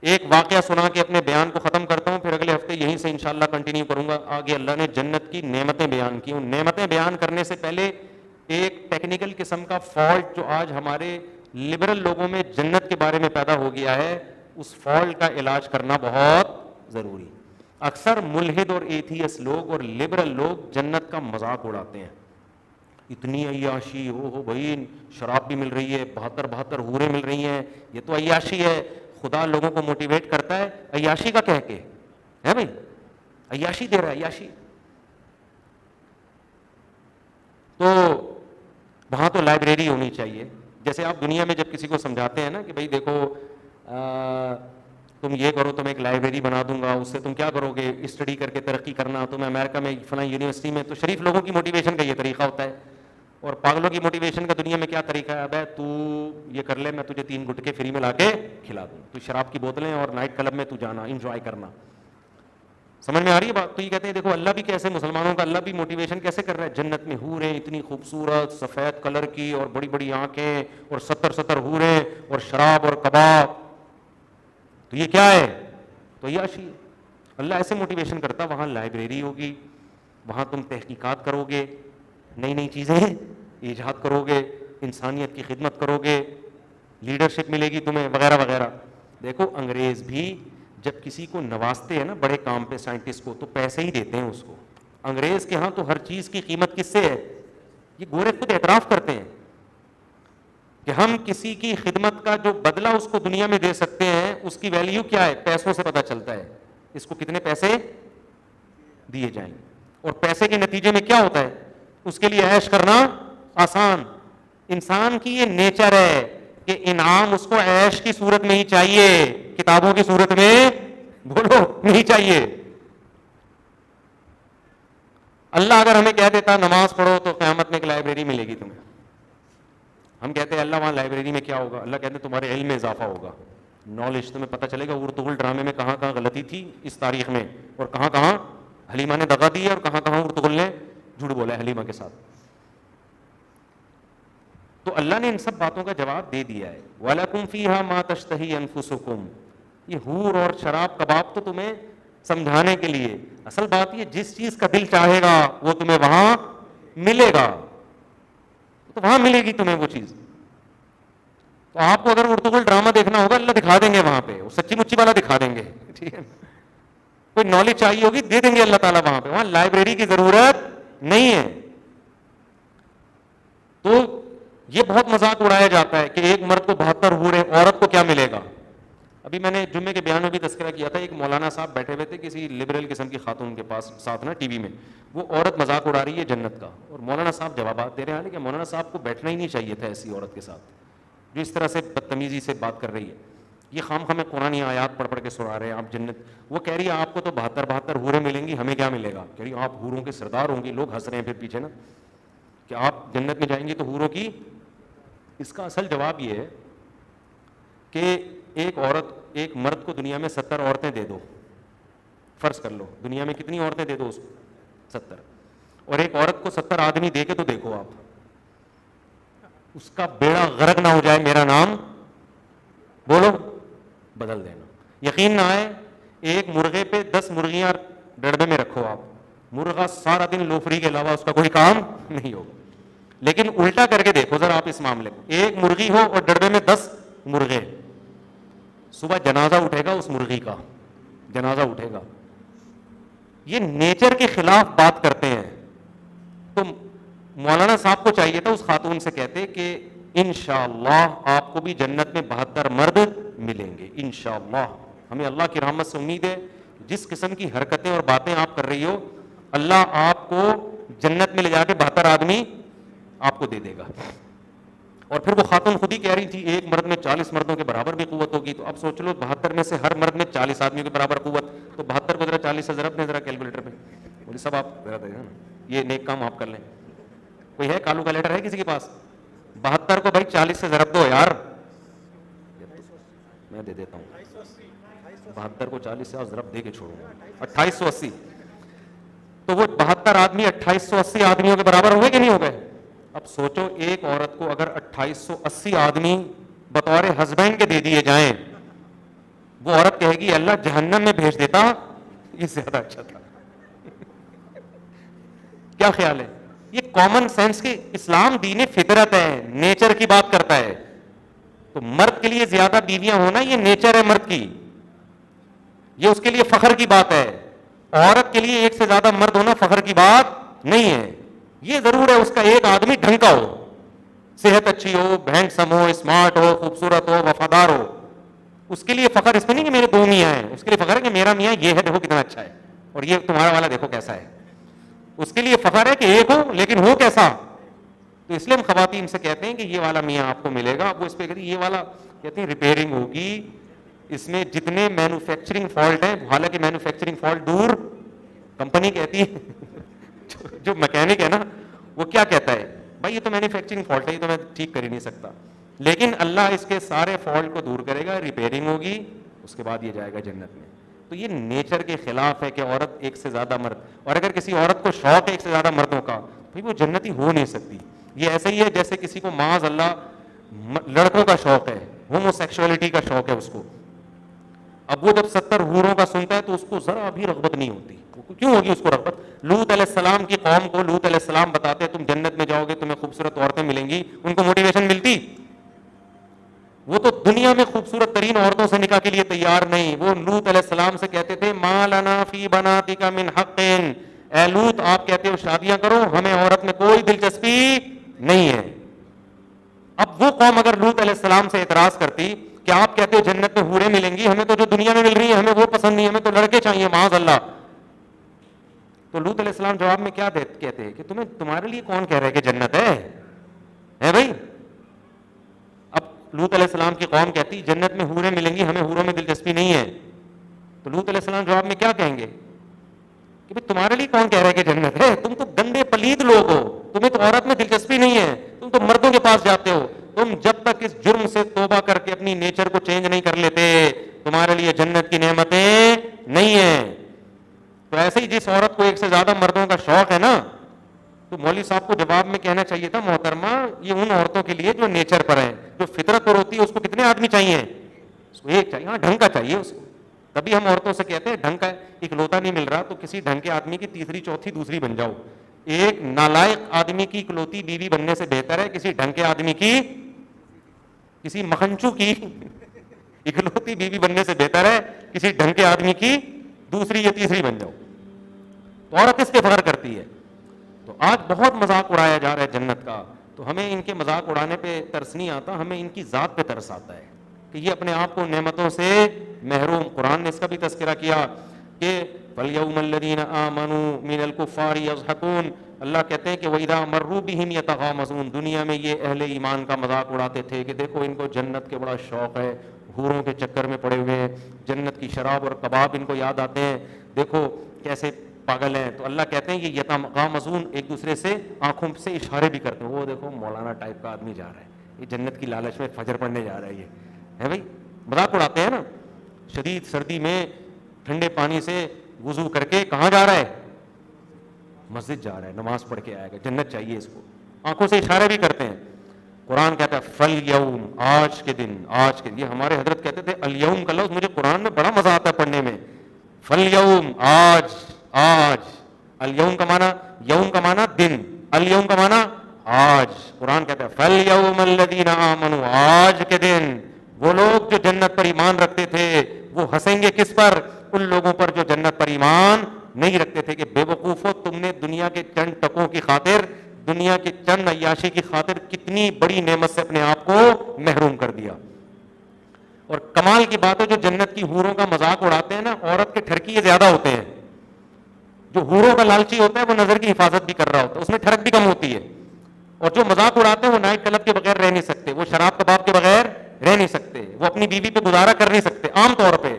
ایک واقعہ سنا کے اپنے بیان کو ختم کرتا ہوں، پھر اگلے ہفتے یہیں سے انشاءاللہ کنٹینیو کروں گا. آگے اللہ نے جنت کی نعمتیں بیان کی. ان نعمتیں بیان کرنے سے پہلے ایک ٹیکنیکل قسم کا فالٹ جو آج ہمارے لبرل لوگوں میں جنت کے بارے میں پیدا ہو گیا ہے، اس فالٹ کا علاج کرنا بہت ضروری. اکثر ملحد اور ایتھیس لوگ اور لبرل لوگ جنت کا مذاق اڑاتے ہیں. اتنی عیاشی، ہو بھائی شراب بھی مل رہی ہے، 72 حوریں مل رہی ہیں، یہ تو عیاشی ہے. خدا لوگوں کو موٹیویٹ کرتا ہے عیاشی کا کہہ کے، ہے بھائی عیاشی دے رہا ہے، عیاشی. تو وہاں تو لائبریری ہونی چاہیے. جیسے آپ دنیا میں جب کسی کو سمجھاتے ہیں نا کہ بھائی دیکھو تم یہ کرو، تم ایک لائبریری بنا دوں گا، اس سے تم کیا کرو گے، اسٹڈی کر کے ترقی کرنا. تم امریکہ میں فلاں یونیورسٹی میں، تو شریف لوگوں کی موٹیویشن کا یہ طریقہ ہوتا ہے، اور پاگلوں کی موٹیویشن کا دنیا میں کیا طریقہ ہے، ابے تو یہ کر لے، میں تجھے 3 گٹکے فری میں لا کے کھلا دوں، تو شراب کی بوتلیں اور نائٹ کلب میں تو جانا، انجوائے کرنا. سمجھ میں آ رہی ہے بات؟ تو یہ کہتے ہیں دیکھو اللہ بھی کیسے، مسلمانوں کا اللہ بھی موٹیویشن کیسے کر رہا ہے. جنت میں حوریں اتنی خوبصورت سفید کلر کی اور بڑی بڑی آنکھیں اور 70 حوریں اور شراب اور کباب، تو یہ کیا ہے؟ تو یہ عیاشی ہے. اللہ ایسے موٹیویشن کرتا. وہاں لائبریری ہوگی، وہاں تم تحقیقات کرو گے، نئی نئی چیزیں ایجاد کرو گے، انسانیت کی خدمت کرو گے، لیڈرشپ ملے گی تمہیں، وغیرہ وغیرہ. دیکھو انگریز بھی جب کسی کو نوازتے ہیں نا بڑے کام پہ، سائنٹسٹ کو، تو پیسے ہی دیتے ہیں اس کو. انگریز کے ہاں تو ہر چیز کی قیمت کس سے ہے؟ یہ گورے خود اعتراف کرتے ہیں کہ ہم کسی کی خدمت کا جو بدلہ اس کو دنیا میں دے سکتے ہیں، اس کی ویلیو کیا ہے، پیسوں سے پتہ چلتا ہے. اس کو کتنے پیسے دیے جائیں، اور پیسے کے نتیجے میں کیا ہوتا ہے، اس کے لیے عیش کرنا آسان. انسان کی یہ نیچر ہے کہ انعام اس کو عیش کی صورت میں ہی چاہیے، کتابوں کی صورت میں بولو نہیں چاہیے. اللہ اگر ہمیں کہہ دیتا نماز پڑھو تو قیامت میں ایک لائبریری ملے گی تمہیں، ہم کہتے ہیں اللہ وہاں لائبریری میں کیا ہوگا؟ اللہ کہتے ہیں تمہارے علم میں اضافہ ہوگا، نالج تمہیں پتہ چلے گا ارطغرل ڈرامے میں کہاں کہاں غلطی تھی اس تاریخ میں، اور کہاں کہاں حلیمہ نے دغا دی ہے، اور کہاں کہاں ارطغرل نے جھوٹ بولا ہے حلیمہ کے ساتھ. تو اللہ نے ان سب باتوں کا جواب دے دیا ہے. وَلَكُمْ فِيهَا مَا تَشْتَهِي أَنفُسُكُمْ. یہ حور اور شراب کباب تو تمہیں سمجھانے کے لیے، اصل بات یہ جس چیز کا دل چاہے گا وہ تمہیں وہاں ملے گا، تو وہاں ملے گی تمہیں وہ چیز. تو آپ کو اگر ارطغرل ڈرامہ دیکھنا ہوگا اللہ دکھا دیں گے وہاں پہ، وہ سچی مچی والا دکھا دیں گے، ٹھیک ہے. کوئی نالج چاہیے ہوگی دے دیں گے اللہ تعالیٰ وہاں پہ، وہاں لائبریری کی ضرورت نہیں ہے. تو یہ بہت مذاق اڑایا جاتا ہے کہ ایک مرد کو 72 حوریں، عورت کو کیا ملے گا. ابھی میں نے جمعے کے بیان میں بھی تذکرہ کیا تھا، ایک مولانا صاحب بیٹھے ہوئے تھے کسی لبرل قسم کی خاتون کے پاس ساتھ نا ٹی وی میں، وہ عورت مذاق اڑا رہی ہے جنت کا، اور مولانا صاحب جوابات دے رہے ہیں. کہ مولانا صاحب کو بیٹھنا ہی نہیں چاہیے تھا ایسی عورت کے ساتھ جو اس طرح سے بدتمیزی سے بات کر رہی ہے. یہ خام خامے قرآن آیات پڑھ پڑھ کے سنا رہے ہیں آپ جنت. وہ کہہ رہی ہے آپ کو تو 72 حوریں ملیں گی، ہمیں کیا ملے گا. کہہ رہی آپ حوروں کے سردار ہوں گی. لوگ ہنس رہے ہیں پھر پیچھے نا کہ آپ جنت میں جائیں گی تو حوروں کی. اس کا اصل جواب یہ ہے کہ ایک عورت، ایک مرد کو دنیا میں 70 عورتیں دے دو، فرض کر لو دنیا میں کتنی عورتیں دے دو اس کو 70، اور ایک عورت کو 70 آدمی دے کے تو دیکھو آپ، اس کا بیڑا غرق نہ ہو جائے، میرا نام بولو بدل دینا. یقین نہ آئے ایک مرغے پہ 10 مرغیاں ڈڑبے میں رکھو آپ، مرغا سارا دن لوفری کے علاوہ اس کا کوئی کام نہیں ہوگا. لیکن الٹا کر کے دیکھو ذرا آپ اس معاملے کو، ایک مرغی ہو اور ڈڑبے میں 10 مرغے، صبح جنازہ اٹھے گا اس مرغی کا، جنازہ اٹھے گا. یہ نیچر کے خلاف بات کرتے ہیں. تو مولانا صاحب کو چاہیے تھا اس خاتون سے کہتے کہ انشاءاللہ آپ کو بھی جنت میں 72 مرد ملیں گے انشاءاللہ. ہمیں اللہ کی رحمت سے امید ہے جس قسم کی حرکتیں اور باتیں آپ کر رہی ہو، اللہ آپ کو جنت میں لے جا کے 72 آدمی آپ کو دے دے گا. اور پھر وہ خاتون خود ہی کہہ رہی تھی ایک مرد میں 40 مردوں کے برابر بھی قوت ہوگی. تو اب سوچ لو 72 میں سے ہر مرد میں 40 آدمیوں کے برابر قوت، تو 72 کو ذرا 40 سے ضرب دیں ذرا کیلکولیٹر پہ. بولے سب آپ ذرا دے نا، یہ نیک کام آپ کر لیں. کوئی ہے کالو کا لیٹر ہے کسی کے پاس؟ 72 کو بھائی 40 سے ضرب دو یار، میں دے دیتا ہوں. 72 کو 40 سے ضرب دے کے چھوڑوں، 2880. تو وہ 72 آدمی 2880 آدمیوں کے برابر ہوئے کہ نہیں ہو گئے؟ اب سوچو ایک عورت کو اگر 2880 آدمی بطور ہسبینڈ کے دے دیے جائیں، وہ عورت کہے گی اللہ جہنم میں بھیج دیتا یہ زیادہ اچھا تھا. کیا خیال ہے؟ یہ کامن سینس کے اسلام دین فطرت ہے, نیچر کی بات کرتا ہے. تو مرد کے لیے زیادہ بیویاں ہونا یہ نیچر ہے مرد کی, یہ اس کے لیے فخر کی بات ہے. عورت کے لیے ایک سے زیادہ مرد ہونا فخر کی بات نہیں ہے. یہ ضرور ہے اس کا ایک آدمی ڈھنگ کا ہو, صحت اچھی ہو, ہینڈسم ہو, اسمارٹ ہو, خوبصورت ہو, وفادار ہو. اس کے لیے فخر اس میں نہیں کہ میرے دو میاں ہیں, اس کے لیے فخر ہے کہ میرا میاں یہ ہے, دیکھو کتنا اچھا ہے, اور یہ تمہارا والا دیکھو کیسا ہے. اس کے لیے فخر ہے کہ ایک ہو لیکن ہو کیسا. تو اس لیے ہم خواتین سے کہتے ہیں کہ یہ والا میاں آپ کو ملے گا. وہ اس پہ کہتی یہ والا, کہتے ہیں ریپیئرنگ ہوگی, اس میں جتنے مینوفیکچرنگ فالٹ ہیں, حالانکہ مینوفیکچرنگ فالٹ دور, کمپنی کہتی ہے جو میکینک ہے نا وہ کیا کہتا ہے, بھائی یہ تو مینوفیکچرنگ فالٹ ہے, یہ تو میں ٹھیک کر ہی نہیں سکتا. لیکن اللہ اس کے سارے فالٹ کو دور کرے گا, ریپیئرنگ ہوگی, اس کے بعد یہ جائے گا جنت میں. تو یہ نیچر کے خلاف ہے کہ عورت ایک سے زیادہ مرد, اور اگر کسی عورت کو شوق ہے ایک سے زیادہ مردوں کا, بھائی وہ جنتی ہو نہیں سکتی. یہ ایسا ہی ہے جیسے کسی کو معاذ اللہ لڑکوں کا شوق ہے, ہومو سیکشولیٹی کا شوق ہے اس کو. اب وہ جب 70 حوروں کا سنتا ہے تو اس کو ذرا بھی رغبت نہیں ہوتی. کیوں ہوگی اس کو رغبت؟ لوط علیہ السلام کی قوم کو لوط علیہ السلام بتاتے تم جنت میں جاؤ گے, تمہیں خوبصورت عورتیں ملیں گی, ان کو موٹیویشن ملتی. وہ تو دنیا میں خوبصورت ترین عورتوں سے نکاح کے لیے تیار نہیں. وہ لوط علیہ السلام سے کہتے تھے ما لنا فی بناتک من حق, اے لوط آپ کہتے ہو شادیاں کرو, ہمیں عورت میں کوئی دلچسپی نہیں ہے. اب وہ قوم اگر لوط علیہ السلام سے اعتراض کرتی کہ آپ کہتے ہو جنت میں حوریں ملیں گی, ہمیں تو جو دنیا میں مل رہی ہیں ہمیں وہ پسند نہیں, ہمیں تو لڑکے چاہیے معاذ اللہ. تو لوط علیہ السلام جواب میں کیا کہتے ہیں کہ تمہارے لیے کون کہہ رہا ہے کہ جنت ہے بھائی. اب لوط علیہ السلام کی قوم کہتی جنت میں حوریں ملیں گی, ہمیں حوروں میں دلچسپی نہیں ہے. تو لوط علیہ السلام جواب میں کیا کہیں گے کہ بھائی تمہارے لیے کون کہہ رہا ہے کہ جنت ہے, تم تو گندے پلید لوگ ہو, تمہیں تو عورت میں دلچسپی نہیں ہے, تم تو مردوں کے پاس جاتے ہو. تم جب تک اس جرم سے توبہ کر کے اپنی نیچر کو چینج نہیں کر لیتے, تمہارے لیے جنت کی نعمتیں نہیں ہیں. تو ایسے ہی جس عورت کو ایک سے زیادہ مردوں کا شوق ہے نا, تو مولوی صاحب کو جواب میں کہنا چاہیے تھا محترمہ یہ ان عورتوں کے لیے جو نیچر پر ہیں, جو فطرت پر ہوتی ہے. اس کو کتنے آدمی چاہیے؟ اس کو ایک چاہیے, ہاں ڈھنگ کا چاہیے اس کو. تبھی ہم عورتوں سے کہتے ہیں ڈھنگ کا اکلوتا نہیں مل رہا تو کسی ڈھنگ کے آدمی کی تیسری چوتھی دوسری بن جاؤ. ایک نالائق آدمی کی اکلوتی بیوی بننے سے بہتر ہے کسی ڈھنگ کے آدمی کی, کسی مکھنچو کی اکلوتی بیوی بننے سے بہتر ہے کسی ڈھنگ کے آدمی کی دوسری یا تیسری بن جاؤ. تو عورت اس پہ فخر کرتی ہے. تو آج بہت مذاق اڑایا جا رہا ہے جنت کا, تو ہمیں ان کے مذاق اڑانے پہ ترس نہیں آتا, ہمیں ان کی ذات پہ ترس آتا ہے کہ یہ اپنے آپ کو نعمتوں سے محروم. قرآن نے اس کا بھی تذکرہ کیا کہ فَالْيَوْمَ الَّذِينَ آمَنُوا مِنَ الْكُفَّارِ يَضْحَكُونَ. اللہ کہتے ہیں کہ وَإِذَا مَرُّوا بِهِمْ يَتَغَامَزُونَ. دنیا میں یہ اہل ایمان کا مذاق اڑاتے تھے کہ دیکھو ان کو جنت کے بڑا شوق ہے, حوروں کے چکر میں پڑے ہوئے ہیں, جنت کی شراب اور کباب ان کو یاد آتے ہیں, دیکھو کیسے پاگل ہیں. تو اللہ کہتے ہیں یہ یتغامزون, ایک دوسرے سے آنکھوں سے اشارے بھی کرتے ہیں, وہ دیکھو مولانا ٹائپ کا آدمی جا رہا ہے, یہ جنت کی لالچ میں فجر پڑھنے جا رہا ہے, یہ ہے بھائی مذاق اڑاتے ہیں نا. شدید سردی میں ٹھنڈے پانی سے وضو کر کے کہاں جا رہا ہے؟ مسجد جا رہا ہے, نماز پڑھ کے آئے گا, جنت چاہیے اس کو. آنکھوں سے اشارے بھی کرتے ہیں. قرآن کہتا ہے فَالْيَوْمَ, آج کے دن, آج کے, یہ ہمارے حضرت کہتے تھے الیوم کا لفظ مجھے قرآن میں بڑا مزہ آتا ہے پڑھنے میں. فَالْيَوْمَ, آج, آج. الیوم کا معنی, یوم کا معنی دن, الیوم کا معنی آج. قرآن کہتا ہے فَالْيَوْمَ الَّذِينَ آمَنُوا, آج کے دن وہ لوگ جو جنت پر ایمان رکھتے تھے وہ ہنسیں گے کس پر؟ ان لوگوں پر جو جنت پر ایمان نہیں رکھتے تھے. کہ بے وقوفو, تم نے دنیا کے چند ٹکوں کی خاطر, دنیا کے چند عیاشی کی خاطر کتنی بڑی نعمت سے اپنے آپ کو محروم کر دیا. اور کمال کی بات ہے جو جنت کی حوروں کا مذاق اڑاتے ہیں نا, عورت کے ٹھرکی زیادہ ہوتے ہیں. جو حوروں کا لالچی ہوتا ہے وہ نظر کی حفاظت بھی کر رہا ہوتا ہے, اس میں ٹھڑک بھی کم ہوتی ہے. اور جو مذاق اڑاتے ہیں وہ نائٹ کلب کے بغیر رہ نہیں سکتے, وہ شراب کباب کے بغیر رہ نہیں سکتے, وہ اپنی بیوی پہ گزارا کر نہیں سکتے عام طور پہ.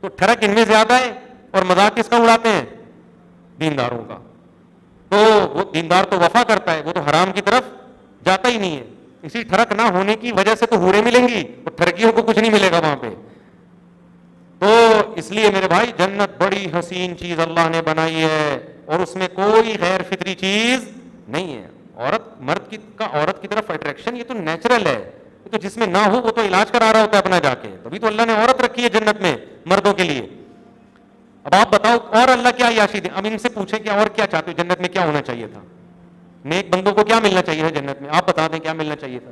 تو ٹھڑک ان میں زیادہ ہے اور مذاق کس کا اڑاتے ہیں؟ دینداروں کا. تو وہ دیندار تو وفا کرتا ہے, وہ تو حرام کی طرف جاتا ہی نہیں ہے. اسی ٹھڑک نہ ہونے کی وجہ سے تو حوریں ملیں گی اور ٹھڑکیوں کو کچھ نہیں ملے گا وہاں پہ. تو اس لیے میرے بھائی جنت بڑی حسین چیز اللہ نے بنائی ہے اور اس میں کوئی غیر فطری چیز نہیں ہے. عورت مرد کی کا عورت کی طرف اٹریکشن یہ تو نیچرل ہے, تو جس میں نہ ہو وہ تو علاج کرا رہا ہوتا ہے اپنا جا کے, تبھی تو اللہ نے عورت رکھی ہے جنت میں مردوں کے لیے. اب آپ بتاؤ اور اللہ کیا عیاشی دے, اب ان سے پوچھیں کہ اور کیا چاہتے ہو جنت میں, کیا ہونا چاہیے تھا, نیک بندوں کو کیا ملنا چاہیے تھا جنت میں, آپ بتا دیں کیا ملنا چاہیے تھا.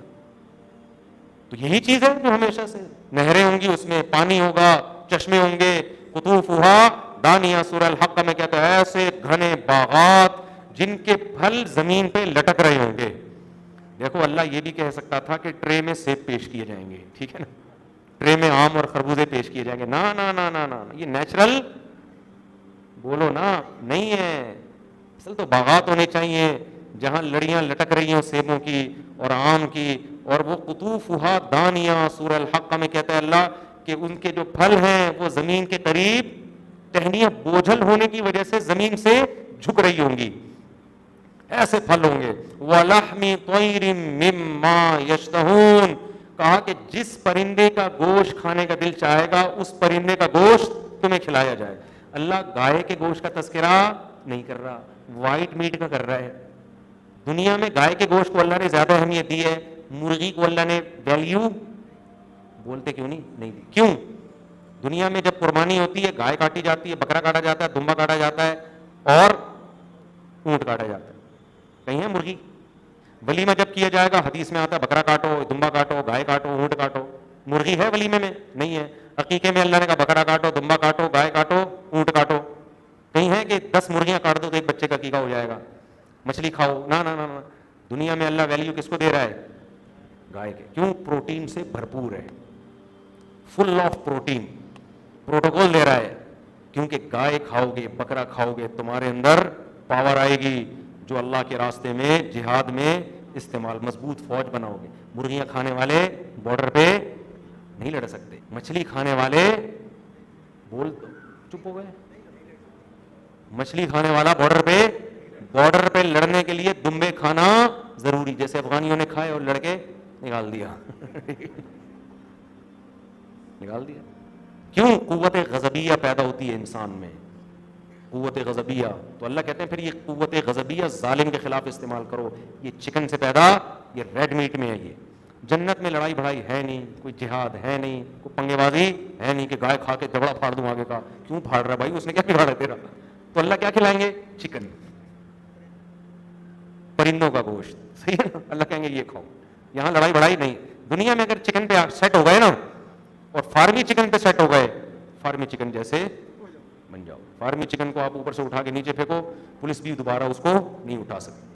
تو یہی چیز ہے جو ہمیشہ سے, نہریں ہوں گی, اس میں پانی ہوگا, چشمے ہوں گے, قطوفہا دانیہ, سورہ الحق میں کہتا ہے ایسے گھنے باغات جن کے پھل زمین پہ لٹک رہے ہوں گے. دیکھو اللہ یہ بھی کہہ سکتا تھا کہ ٹرے میں سیب پیش کیے جائیں گے, ٹھیک ہے نا, ٹرے میں آم اور خربوزے پیش کیے جائیں گے, نا نا نا نا نا, یہ نیچرل بولو نا نہیں ہے. اصل تو باغات ہونے چاہیے جہاں لڑیاں لٹک رہی ہیں سیبوں کی اور آم کی, اور وہ قطوفہا دانیہ, سورہ الحق میں کہتا ہے اللہ کہ ان کے جو پھل ہیں وہ زمین کے قریب, ٹہنیاں بوجھل ہونے کی وجہ سے زمین سے جھک رہی ہوں گی, ایسے پھل ہوں گے. وَلَحْمِ طَيْرٍ مِّمَّا يَشْتَهُونَ, کہا کہ جس پرندے کا گوشت کھانے کا دل چاہے گا اس پرندے کا گوشت تمہیں کھلایا جائے. اللہ گائے کے گوشت کا تذکرہ نہیں کر رہا, وائٹ میٹ کا کر رہا ہے. دنیا میں گائے کے گوشت کو اللہ نے زیادہ اہمیت دی ہے, مرغی کو اللہ نے ویلیو بولتے کیوں نہیں دی. کیوں؟ دنیا میں جب قربانی ہوتی ہے گائے کاٹی جاتی ہے, بکرا کاٹا جاتا ہے, دمبا کاٹا جاتا ہے اور اونٹ کاٹا جاتا ہے, کہیں ہے مرغی. ولیمہ جب کیا جائے گا حدیث میں آتا ہے بکرا کاٹو, دمبا کاٹو, گائے کاٹو, اونٹ کاٹو. مرغی ہے ولیمے میں؟ نہیں ہے. عقیقے میں اللہ نے کہا بکرا کاٹو, دمبا کاٹو, گائے کاٹو, اونٹ کاٹو. کہیں ہے کہ 10 مرغیاں کاٹ دو تو ایک بچے کا عقیقہ ہو جائے گا, مچھلی کھاؤ, نا نا نا نا. دنیا میں اللہ ویلیو کس کو دے رہا ہے؟ گائے کے. کیوں؟ پروٹین سے بھرپور ہے, فل آف پروٹین, پروٹوکول دے رہا ہے. کیونکہ گائے کھاؤ گے, بکرا کھاؤ گے, تمہارے اندر پاور آئے گی جو اللہ کے راستے میں جہاد میں استعمال, مضبوط فوج بناؤ گے. مرغیاں کھانے والے بارڈر پہ نہیں لڑ سکتے, مچھلی کھانے والے بول چپ ہو گئے, مچھلی کھانے والا بارڈر پہ لڑنے کے لیے دمبے کھانا ضروری, جیسے افغانیوں نے کھائے اور لڑکے نکال دیا نکال دیا. کیوں؟ قوت غضبیہ پیدا ہوتی ہے انسان میں, قوت غضبیہ. تو اللہ کہتے ہیں پھر یہ قوت غضبیہ ظالم کے خلاف استعمال کرو. یہ چکن سے پیدا, یہ ریڈ میٹ میں ہے. یہ جنت میں لڑائی بڑائی ہے نہیں, کوئی جہاد ہے نہیں, کوئی پنگے بازی ہے نہیں کہ گائے کھا کے جبڑا پھاڑ دوں آگے کا. کیوں پھاڑ رہا بھائی, اس نے کیا بگاڑا تیرا؟ تو اللہ کیا کھلائیں گے؟ چکن, پرندوں کا گوشت, صحیح ہے. اللہ کہیں گے یہ کھاؤ. یہاں لڑائی بڑائی نہیں. دنیا میں اگر چکن پہ سیٹ ہو گئے نا اور فارمی چکن پہ سیٹ ہو گئے, فارمی چکن جیسے بن جاؤ. فارمی چکن کو آپ اوپر سے اٹھا کے نیچے پھینکو, پولیس بھی دوبارہ اس کو نہیں اٹھا سکتی.